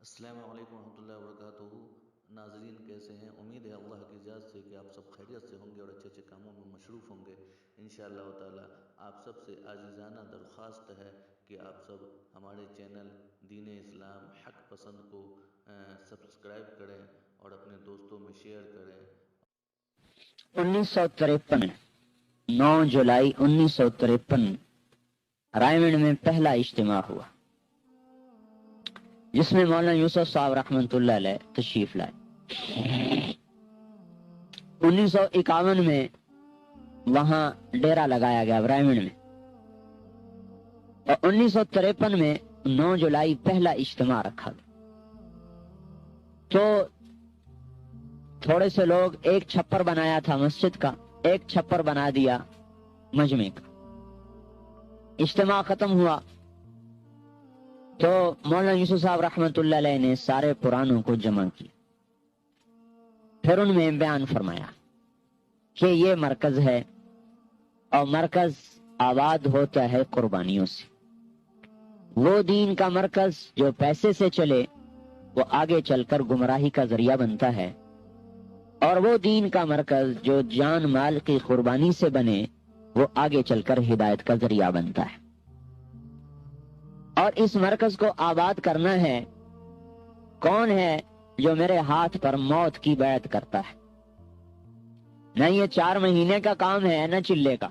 السلام علیکم ورحمۃ اللہ وبرکاتہ۔ ناظرین کیسے ہیں؟ امید ہے اللہ کی اجازت سے کہ آپ سب خیریت سے ہوں گے اور اچھے اچھے کاموں میں مصروف ہوں گے انشاءاللہ تعالی۔ آپ سب سے عاجزانہ درخواست ہے کہ آپ سب ہمارے چینل دین اسلام حق پسند کو سبسکرائب کریں اور اپنے دوستوں میں شیئر کریں۔ 1953 9 جولائی 1953 رائے منڈ میں پہلا اجتماع ہوا جس میں مولانا یوسف صاحب رحمۃ اللہ علیہ تشریف لائے۔ 1951 میں وہاں ڈیرا لگایا گیا رائے منڈ میں، اور 1953 میں 9 جولائی پہلا اجتماع رکھا گیا۔ تو تھوڑے سے لوگ ایک چھپر بنایا تھا مسجد کا، ایک چھپر بنا دیا مجمع کا۔ اجتماع ختم ہوا تو مولانا یوسف صاحب رحمۃ اللہ علیہ نے سارے پرانوں کو جمع کیا، پھر ان میں بیان فرمایا کہ یہ مرکز ہے اور مرکز آباد ہوتا ہے قربانیوں سے۔ وہ دین کا مرکز جو پیسے سے چلے وہ آگے چل کر گمراہی کا ذریعہ بنتا ہے، اور وہ دین کا مرکز جو جان مال کی قربانی سے بنے وہ آگے چل کر ہدایت کا ذریعہ بنتا ہے۔ اور اس مرکز کو آباد کرنا ہے، کون ہے جو میرے ہاتھ پر موت کی بیعت کرتا ہے؟ نہ یہ 4 مہینے کا کام ہے نہ چلے کا۔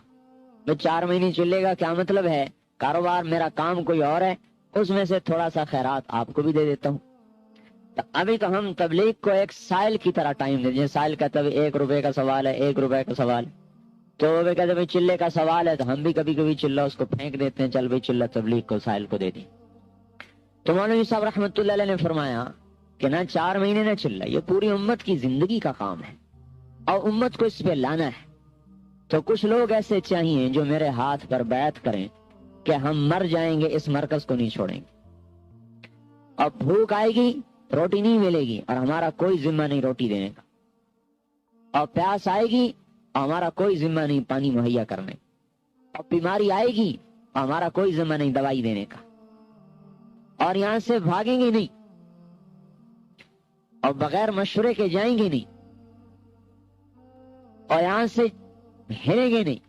تو 4 مہینے چلے گا کیا مطلب ہے؟ کاروبار میرا کام کوئی اور ہے، اس میں سے تھوڑا سا خیرات آپ کو بھی دے دیتا ہوں۔ تو ابھی تو ہم تبلیغ کو ایک سائل کی طرح ٹائم دے دیں۔ سائل کا تب 1 روپے کا سوال ہے، 1 روپے کا سوال، تو وہ کہتے ہیں چلے کا سوال ہے، تو ہم بھی کبھی کبھی چلہ اس کو پھینک دیتے ہیں، چل بھائی چلہ تبلیغ کو سائل کو دے دیں۔ تو مولوی صاحب رحمۃ اللہ علیہ نے فرمایا کہ نہ 4 مہینے نہ چلہ، یہ پوری امت کی زندگی کا کام ہے اور امت کو اس پہ لانا ہے۔ تو کچھ لوگ ایسے چاہیے جو میرے ہاتھ پر بیعت کریں کہ ہم مر جائیں گے اس مرکز کو نہیں چھوڑیں گے، اور بھوک آئے گی روٹی نہیں ملے گی اور ہمارا کوئی ذمہ نہیں روٹی دینے کا، اور پیاس آئے گی اور ہمارا کوئی ذمہ نہیں پانی مہیا کرنے کا، اور بیماری آئے گی اور ہمارا کوئی ذمہ نہیں دوائی دینے کا، اور یہاں سے بھاگیں گے نہیں اور بغیر مشورے کے جائیں گے نہیں، اور یہاں سے ہلیں گے نہیں۔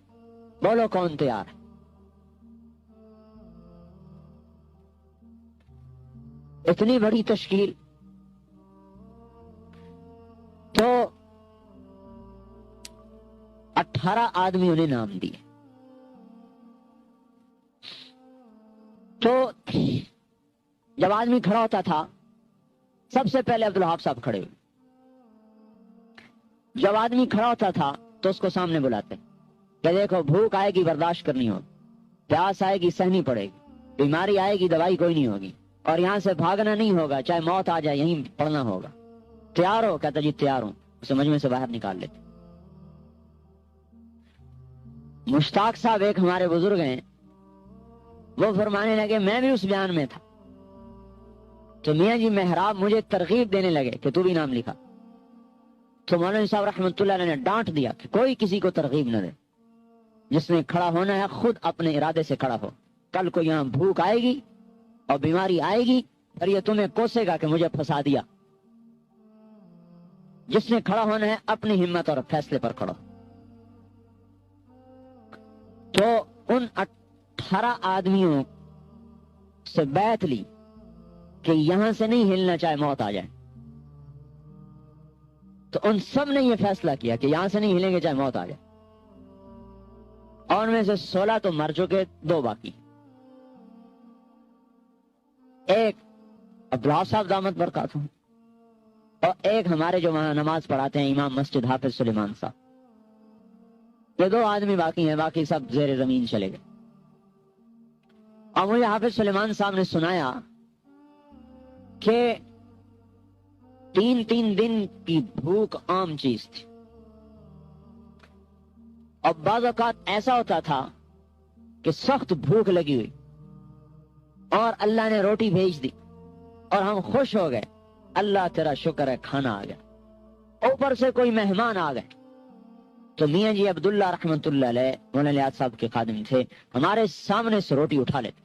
بولو کون تیار ہے؟ اتنی بڑی تشکیل۔ تو 18 آدمیوں نے نام دیے۔ تو جب آدمی کھڑا ہوتا تھا سب سے پہلے عبدالوہاب صاحب کھڑے ہوئے۔ جب آدمی کھڑا ہوتا تھا تو اس کو سامنے بلاتے کہ دیکھو بھوک آئے گی برداشت کرنی ہوگی، پیاس آئے گی سہنی پڑے گی، بیماری آئے گی دوائی کوئی نہیں ہوگی، اور یہاں سے بھاگنا نہیں ہوگا، چاہے موت آ جائے یہیں پڑنا ہوگا۔ تیار ہو؟ کہتا جی تیار ہوں۔ اسے مجمع سے باہر نکال لیتے۔ مشتاق صاحب ایک ہمارے بزرگ ہیں، وہ فرمانے لگے میں بھی اس بیان میں تھا، تو میاں جی محراب مجھے ترغیب دینے لگے کہ تو بھی نام لکھا۔ تو مولانا صاحب رحمۃ اللہ علیہ نے ڈانٹ دیا کہ کوئی کسی کو ترغیب نہ دے، جس نے کھڑا ہونا ہے خود اپنے ارادے سے کھڑا ہو۔ کل کو یہاں بھوک آئے گی اور بیماری آئے گی اور یہ تمہیں کوسے گا کہ مجھے پھنسا دیا۔ جس نے کھڑا ہونا ہے اپنی ہمت اور فیصلے پر کھڑا۔ تو ان 18 آدمیوں سے بیعت لی کہ یہاں سے نہیں ہلنا چاہے موت آ جائے۔ تو ان سب نے یہ فیصلہ کیا کہ یہاں سے نہیں ہلیں گے چاہے موت آ جائے، اور ان میں سے 16 تو مر چکے، 2 باقی۔ ایک عبدالوہاب صاحب دامت برکاتہ ہوں، اور ایک ہمارے جو وہاں نماز پڑھاتے ہیں امام مسجد حافظ سلیمان صاحب۔ یہ 2 آدمی باقی ہیں، باقی سب زیر زمین چلے گئے۔ اور مجھے حافظ سلیمان صاحب نے سنایا کہ 3 دن کی بھوک عام چیز تھی، اور بعض اوقات ایسا ہوتا تھا کہ سخت بھوک لگی ہوئی اور اللہ نے روٹی بھیج دی اور ہم خوش ہو گئے، اللہ تیرا شکر ہے کھانا آ گیا، اوپر سے کوئی مہمان آ گئے۔ تو میاں جی عبداللہ رحمت اللہ علیہ مولانا الیاس صاحب کے خادم تھے، ہمارے سامنے سے روٹی اٹھا لیتے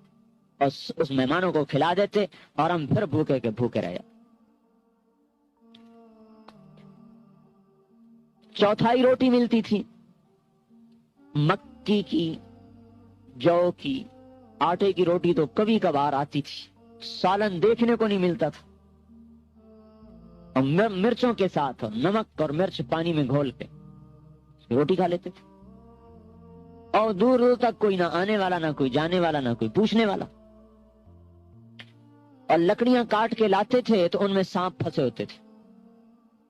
اور اس مہمانوں کو کھلا دیتے اور ہم پھر بھوکے کے بھوکے رہ جاتے۔ چوتھائی روٹی ملتی تھی، مکی کی، جو کی، آٹے کی روٹی تو کبھی کبھار آتی تھی، سالن دیکھنے کو نہیں ملتا تھا، اور مرچوں کے ساتھ نمک اور مرچ پانی میں گھول کے روٹی کھا لیتے تھے، اور دور دور تک کوئی نہ آنے والا، نہ کوئی جانے والا، نہ کوئی پوچھنے والا۔ اور لکڑیاں کاٹ کے لاتے تھے تو ان میں سانپ پھنسے ہوتے تھے،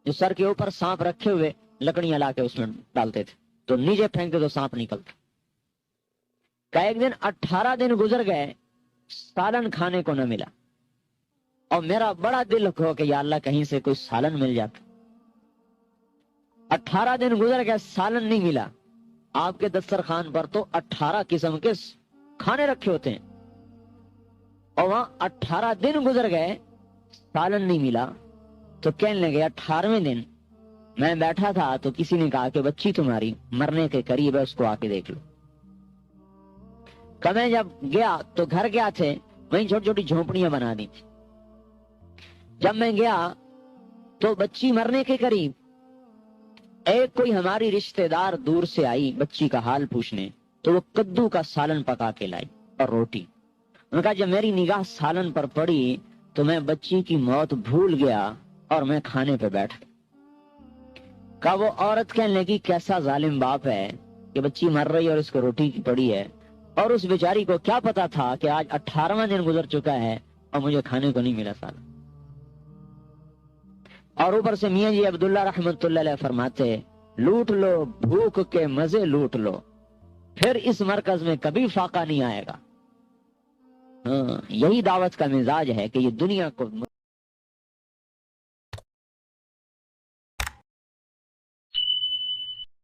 جو سر کے اوپر سانپ رکھے ہوئے لکڑیاں لا کے اس میں ڈالتے تھے، تو نیچے پھینکتے تو سانپ نکلتے۔ کا ایک دن 18 دن گزر گئے، سالن کھانے کو نہ ملا، اور میرا بڑا دل ہو کہ یا اللہ کہیں سے کوئی سالن مل جاتا۔ 18 دن گزر گئے، سالن نہیں ملا۔ آپ کے دسترخوان پر تو 18 قسم کے کھانے رکھے ہوتے ہیں، اور وہاں 18 دن گزر گئے، سالن نہیں ملا۔ تو کہنے لگے 18ویں دن میں بیٹھا تھا تو کسی نے کہا کہ بچی تمہاری مرنے کے قریب ہے، اس کو آ کے دیکھ لو۔ کہ میں جب گیا تو گھر گیا تھے، وہیں چھوٹی چھوٹی جھونپڑیاں بنا دی تھی۔ جب میں گیا تو بچی مرنے کے قریب، ایک کوئی ہماری رشتہ دار دور سے آئی بچی کا حال پوچھنے، تو وہ کدو کا سالن پکا کے لائی اور روٹی۔ انہوں نے کہا جب میری نگاہ سالن پر پڑی تو میں بچی کی موت بھول گیا اور میں کھانے پہ بیٹھ گیا۔ کہا وہ عورت کہنے لگی کیسا ظالم باپ ہے کہ بچی مر رہی اور اس کو روٹی کی پڑی ہے، اور اس بیچاری کو کیا پتا تھا کہ آج 18واں دن گزر چکا ہے اور مجھے کھانے کو نہیں ملا سالن۔ اور اوپر سے میاں جی عبداللہ رحمت اللہ علیہ فرماتے لوٹ لو بھوک کے مزے لوٹ لو، پھر اس مرکز میں کبھی فاقہ نہیں آئے گا۔ یہی دعوت کا مزاج ہے کہ یہ دنیا کو